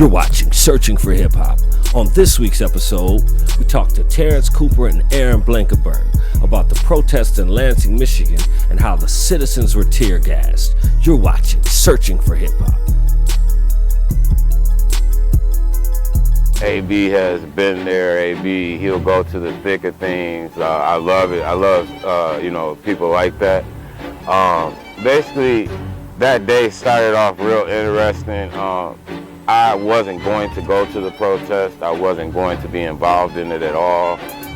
You're watching Searching for Hip Hop. On this week's episode, we talk to Terrance Cooper and Aaron Blankenburg about the protests in Lansing, Michigan, and how the citizens were tear gassed. You're watching Searching for Hip Hop. AB has been there. AB, he'll go to the thick of things. I love it. I love, people like that. Basically, that day started off real interesting. I wasn't going to go to the protest. I wasn't going to be involved in it at all.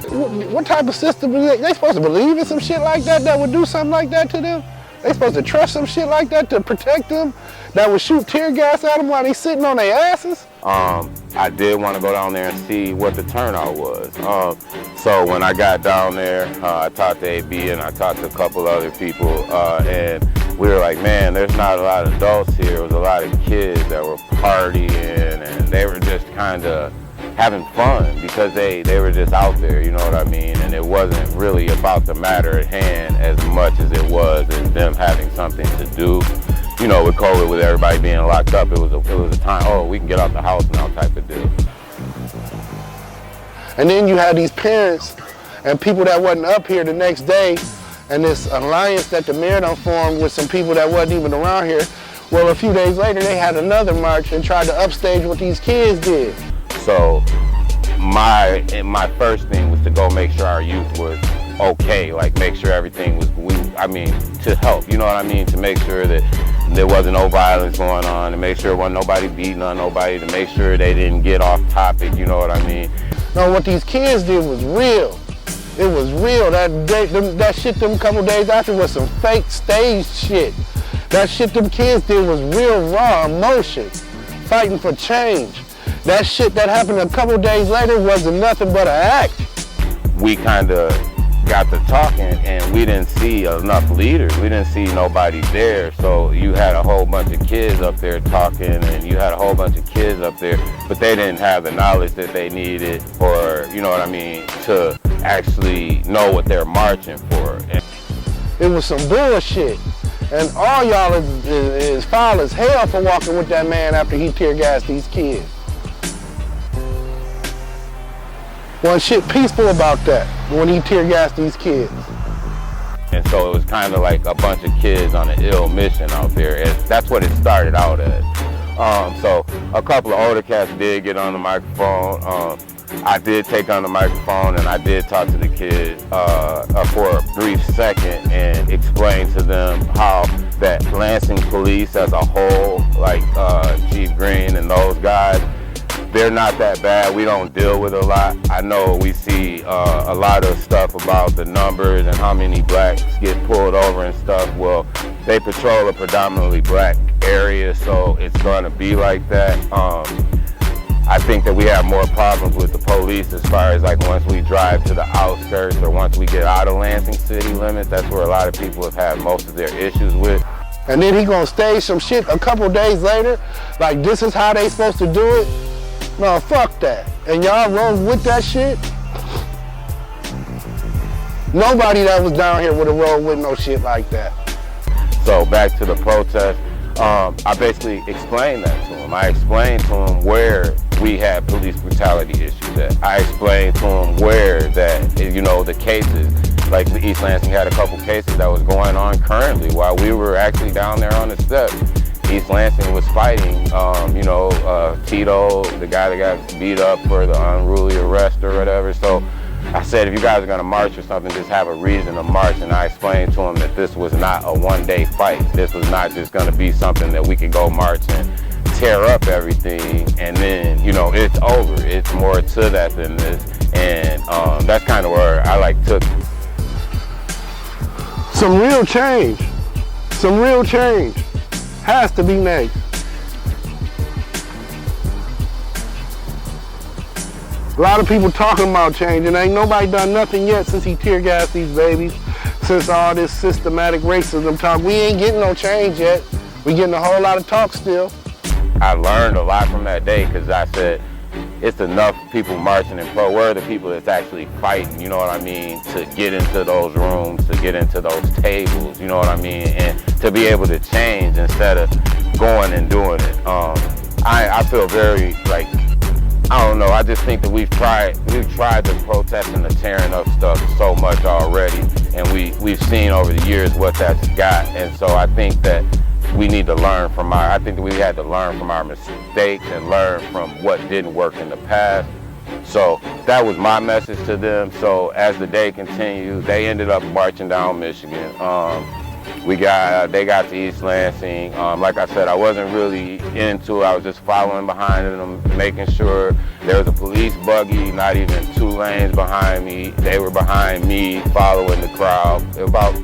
What type of system is they supposed to believe in some shit like that would do something like that to them? They supposed to trust some shit like that to protect them, that would shoot tear gas at them while they sitting on their asses? I did want to go down there and see what the turnout was. So when I got down there, I talked to AB and I talked to a couple other people, and we were like, man, there's not a lot of adults here. It was a lot of kids that were partying, and they were just kind of having fun because they were just out there, you know what I mean? And it wasn't really about the matter at hand as much as it was as them having something to do. You know, with COVID, with everybody being locked up, it was a time, oh, we can get out the house now type of deal. And then you had these parents and people that wasn't up here the next day, and this alliance that the mayor done formed with some people that wasn't even around here. Well, a few days later, they had another march and tried to upstage what these kids did. So my first thing was to go make sure our youth was okay, like make sure everything was, to help, you know what I mean? To make sure that there wasn't no violence going on, to make sure there wasn't nobody beating on nobody, to make sure they didn't get off topic, you know what I mean? No, what these kids did was real. It was real. That shit them couple days after was some fake stage shit. That shit them kids did was real raw emotion, fighting for change. That shit that happened a couple days later wasn't nothing but an act. We kind of got to talking and we didn't see enough leaders. We didn't see nobody there. So you had a whole bunch of kids up there talking, and you had a whole bunch of kids up there, but they didn't have the knowledge that they needed, or, you know what I mean, to actually know what they're marching for. It was some bullshit. And all y'all is foul as hell for walking with that man after he tear gassed these kids. Wasn't shit peaceful about that when he tear gassed these kids. And so it was kind of like a bunch of kids on an ill mission out there. And that's what it started out as. So a couple of older cats did get on the microphone. I did take on the microphone and I did talk to the kids for a brief second and explain to them how that Lansing police as a whole, like Chief Green and those guys, they're not that bad. We don't deal with a lot. I know we see a lot of stuff about the numbers and how many blacks get pulled over and stuff. Well, they patrol a predominantly black area, so it's going to be like that. I think that we have more problems with the police as far as like once we drive to the outskirts or once we get out of Lansing city limits. That's where a lot of people have had most of their issues with. And then he gonna stage some shit a couple days later, like this is how they supposed to do it. No, fuck that. And y'all roll with that shit? Nobody that was down here would have rolled with no shit like that. So back to the protest, I basically explained that to him. I explained to him where we had police brutality issues at. I explained to him where that, the cases, like the East Lansing had a couple cases that was going on currently while we were actually down there on the steps. East Lansing was fighting, Tito, the guy that got beat up for the unruly arrest or whatever. So I said, if you guys are gonna march or something, just have a reason to march. And I explained to him that this was not a one-day fight. This was not just gonna be something that we could go march and tear up everything and then, it's over. It's more to that than this. And that's kind of where I took some real change. Some real change has to be made. A lot of people talking about change, and ain't nobody done nothing yet since he tear gassed these babies, since all this systematic racism talk. We ain't getting no change yet. We getting a whole lot of talk still. I learned a lot from that day because I said, it's enough people marching and where are the people that's actually fighting, you know what I mean, to get into those rooms, to get into those tables, you know what I mean, and to be able to change instead of going and doing it. I feel very, like, I don't know, I just think that we've tried the protest and the tearing up stuff so much already, and we've seen over the years what that's got, and so I think that we need to learn from I think that we had to learn from our mistakes and learn from what didn't work in the past. So that was my message to them. So as the day continued, they ended up marching down Michigan. They got to East Lansing. Like I said, I wasn't really into it. I was just following behind them, making sure there was a police buggy, not even 2 lanes behind me. They were behind me, following the crowd. There were about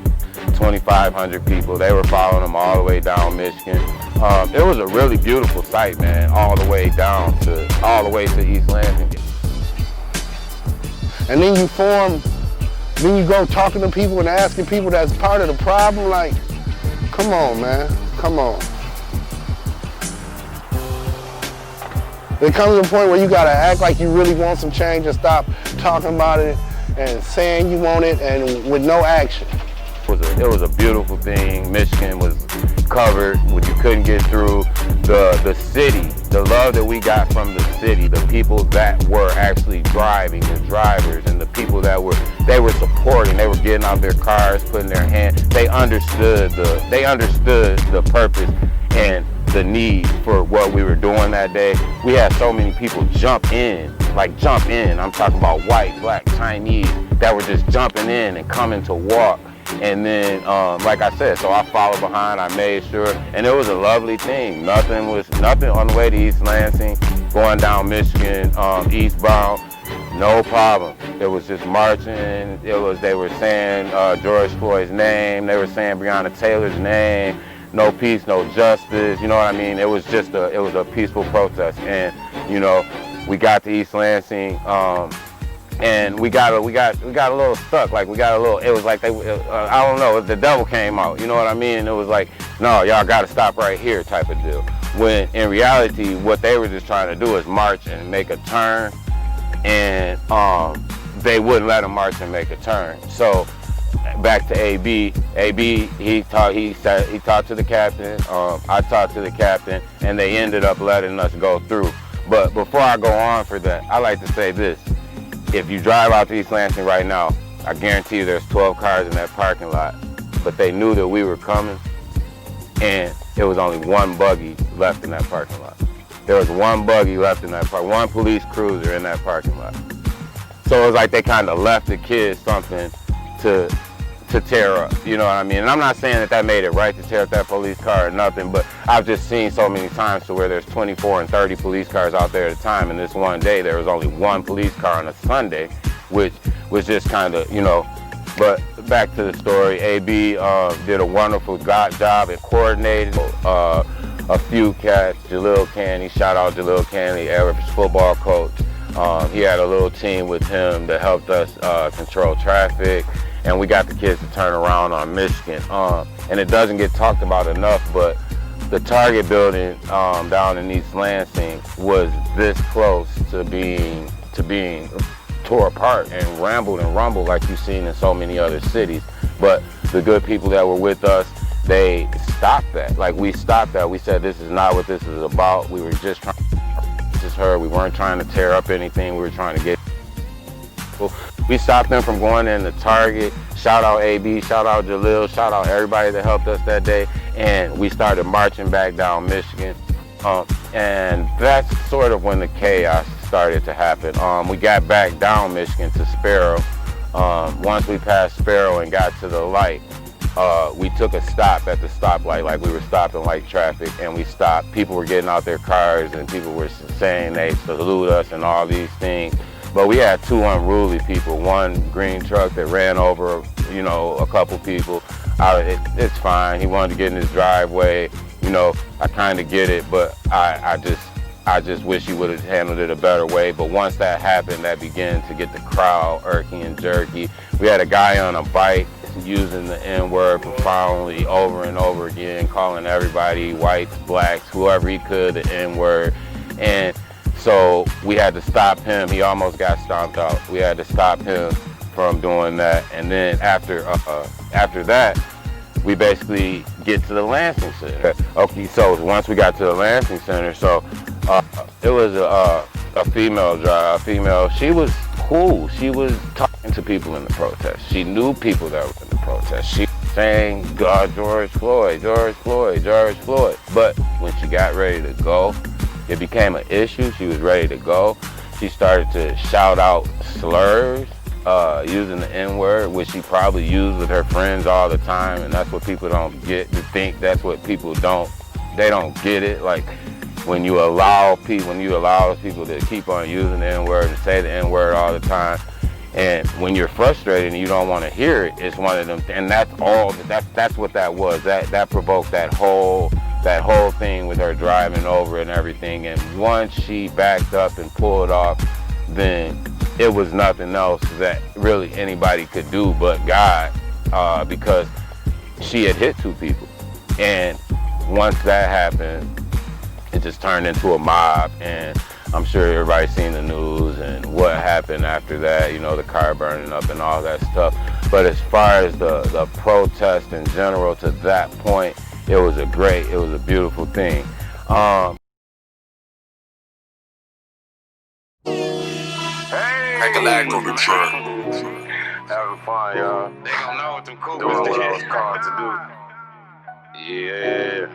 2,500 people. They were following them all the way down Michigan. It was a really beautiful sight, man, all the way to East Lansing. And then you go talking to people and asking people that's part of the problem, like, come on, man, come on. It comes to a point where you gotta act like you really want some change and stop talking about it and saying you want it and with no action. It was a beautiful thing. Michigan was covered when you couldn't get through. The city, the love that we got from the city, the people that were actually driving, the drivers, and the people that they were supporting, they were getting out their cars, putting their hand. They understood the purpose and the need for what we were doing that day. We had so many people jump in. I'm talking about white, black, Chinese that were just jumping in and coming to walk. And then, like I said, so I followed behind, I made sure, and it was a lovely thing. Nothing on the way to East Lansing, going down Michigan, eastbound, no problem. It was just marching. They were saying George Floyd's name, they were saying Breonna Taylor's name, no peace, no justice, you know what I mean? It was just it was a peaceful protest, and, you know, we got to East Lansing, and we got a little stuck. Like, it was like I don't know, the devil came out, you know what I mean? It was like, no, y'all got to stop right here type of deal. When in reality, what they were just trying to do is march and make a turn, and they wouldn't let them march and make a turn. So back to AB, he talked to the captain, I talked to the captain, and they ended up letting us go through. But before I go on for that, I like to say this. If you drive out to East Lansing right now, I guarantee you there's 12 cars in that parking lot. But they knew that we were coming, and there was only 1 buggy left in that parking lot. There was 1 buggy left in that one police cruiser in that parking lot. So it was like they kind of left the kids something to tear up, you know what I mean? And I'm not saying that made it right to tear up that police car or nothing, but I've just seen so many times to where there's 24 and 30 police cars out there at a time, and this one day there was only 1 police car on a Sunday, which was just kind of, you know. But back to the story, AB did a wonderful job at coordinating a few cats. Jalil Canny, shout out Jalil Canny, average football coach. He had a little team with him that helped us control traffic, and we got the kids to turn around on Michigan. And it doesn't get talked about enough, but the Target building down in East Lansing was this close to being tore apart and rambled and rumbled like you've seen in so many other cities. But the good people that were with us, they stopped that. Like, we stopped that. We said, this is not what this is about. We were just trying to her. We weren't trying to tear up anything. We were trying to get. We stopped them from going into Target. Shout out AB, shout out Jalil, shout out everybody that helped us that day. And we started marching back down Michigan. And that's sort of when the chaos started to happen. We got back down Michigan to Sparrow. Once we passed Sparrow and got to the light, we took a stop at the stoplight, like we were stopping light traffic, and we stopped. People were getting out their cars and people were saying they salute us and all these things. But we had 2 unruly people, 1 green truck that ran over, you know, a couple people. It's fine. He wanted to get in his driveway. You know, I kind of get it, but I just wish he would have handled it a better way. But once that happened, that began to get the crowd irky and jerky. We had a guy on a bike using the N-word profoundly over and over again, calling everybody, whites, blacks, whoever he could, the N-word. And so we had to stop him. He almost got stomped out. We had to stop him from doing that. And then after that, we basically get to the Lansing Center. Okay, so once we got to the Lansing Center, so It was a female driver, a female. She was cool. She was talking to people in the protest. She knew people that were in the protest. She was saying, God, George Floyd, George Floyd, George Floyd. But when she got ready to go, it became an issue. She was ready to go. She started to shout out slurs, using the N-word, which she probably used with her friends all the time, and that's what people don't get to think. That's what people they don't get it. Like, when you allow people to keep on using the N-word and say the N-word all the time, and when you're frustrated and you don't want to hear it, it's one of them. And that's what that was. That provoked that whole thing with her driving over and everything. And once she backed up and pulled off, then it was nothing else that really anybody could do but God, because she had hit 2 people. And once that happened, it just turned into a mob. And I'm sure everybody's seen the news and what happened after that, the car burning up and all that stuff. But as far as the protest in general to that point, it was a beautiful thing. Having fun, y'all. They don't know what them Coopers doing what I was called to do. Yeah.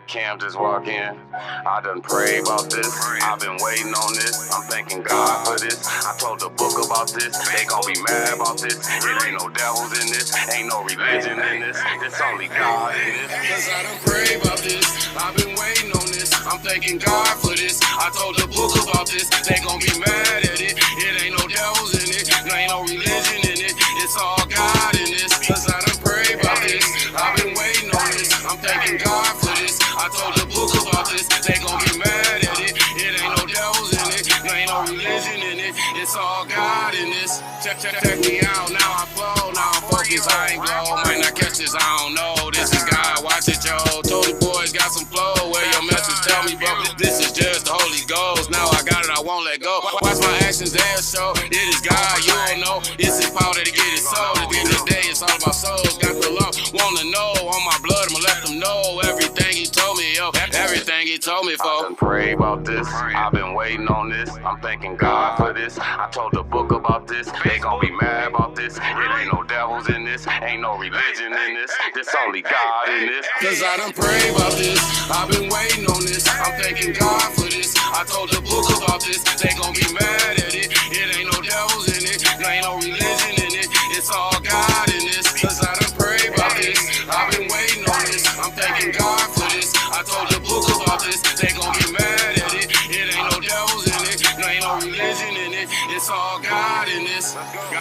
Cam just walk in. I done prayed about this. I've been waiting on this. I'm thanking God for this. I told the book about this. They gon' be mad about this. It ain't no devils in this. Ain't no religion in this. It's only God in this. Cause I done prayed about this. I've been waiting on this. I'm thanking God for this. I told the book about this. They gon' be mad at it. It ain't no devils in it. Ain't no religion in it. It's all God in this. Cause I done prayed about this. I've been waiting on this. I'm thanking God for this. I told the book about this, they gon' be mad at it. It ain't no devils in it, ain't no religion in it. It's all God in this. Check me out, now I flow, now I'm focused, I ain't glow. Might not catch this, I don't know. This is God, watch it, yo. Told the boys got some flow, where your message tell me, bro. This is just the Holy Ghost. Now I got it, I won't let go. Watch my actions, they'll show. It is God, you don't know. It's His power to get it sold. At the end of the day, it's all about souls. Got the law, wanna know. On my blood, I'ma let them know everything He told me, yo. Everything He told me for. I done prayed about this. I've been waiting on this. I'm thanking God for this. I told the book about this. They gon' be mad about this. It ain't no devils in this. Ain't no religion in this. It's only God in this. Cause I done prayed about this. I've been waiting on this. I'm thanking God for this. I told the book about this. They gon' be mad at it. It ain't no devils in it. Ain't no religion in it. It's all God in this. Cause I done prayed about this. I've been waiting on this. I'm thanking God for this. I told the book about this. They gon' be mad at it. It ain't no devils in it. Ain't no religion in it. It's all God in this.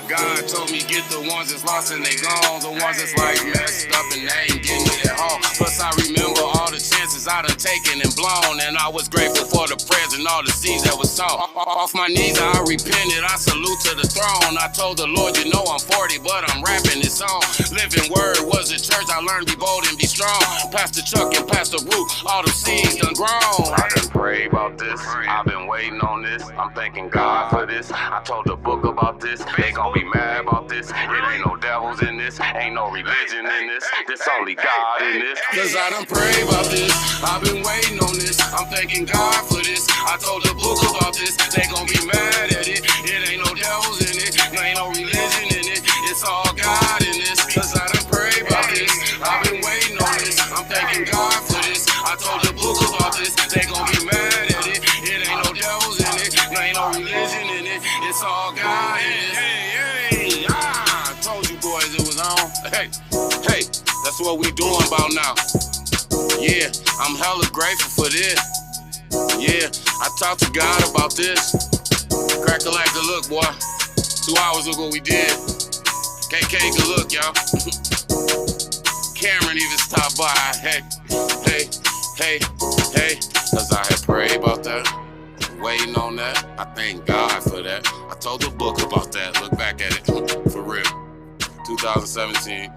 God told me get the ones that's lost and they gone. The ones that's like messed up and they ain't getting it at home. Plus I remember all the chances I done taken and blown. And I was grateful for the prayers and all the seeds that was sown. Off my knees I repented. I salute to the throne. I told the Lord, you know I'm 40, but I'm rapping this song. Living word was a church. I learned to be bold and be strong. Pastor Chuck and Pastor Root, all the seeds done grown. I done prayed about this. I've been waiting on this. I'm thanking God for this. I told the book about this. They gon' be mad about this. It ain't no devils in this. Ain't no religion in this. It's only God in this. Cause I done prayed about this. I've been waiting on this. I'm thanking God for this. I told the book about this. They gon' be mad at it. It ain't no devils in it. Ain't no religion in it. It's all God in this. Cause I done prayed about this. I've been waiting on this. I'm thanking God for this. I told the book about this. They gon' be mad at it. It ain't no devils in it. Ain't no religion in it. It's all God in this. Hey, I told you boys it was on. Hey, that's what we doing about now. Yeah, I'm hella grateful for this. Yeah, I talked to God about this. Crack a like good look, boy. 2 hours ago we did. KK, good look, y'all. Cameron even stopped by. Hey. Cause I had prayed about that. Waiting on that. I thank God for that. I told the book about that. Look back at it. For real. 2017.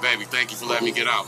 Baby, thank you for letting me get out.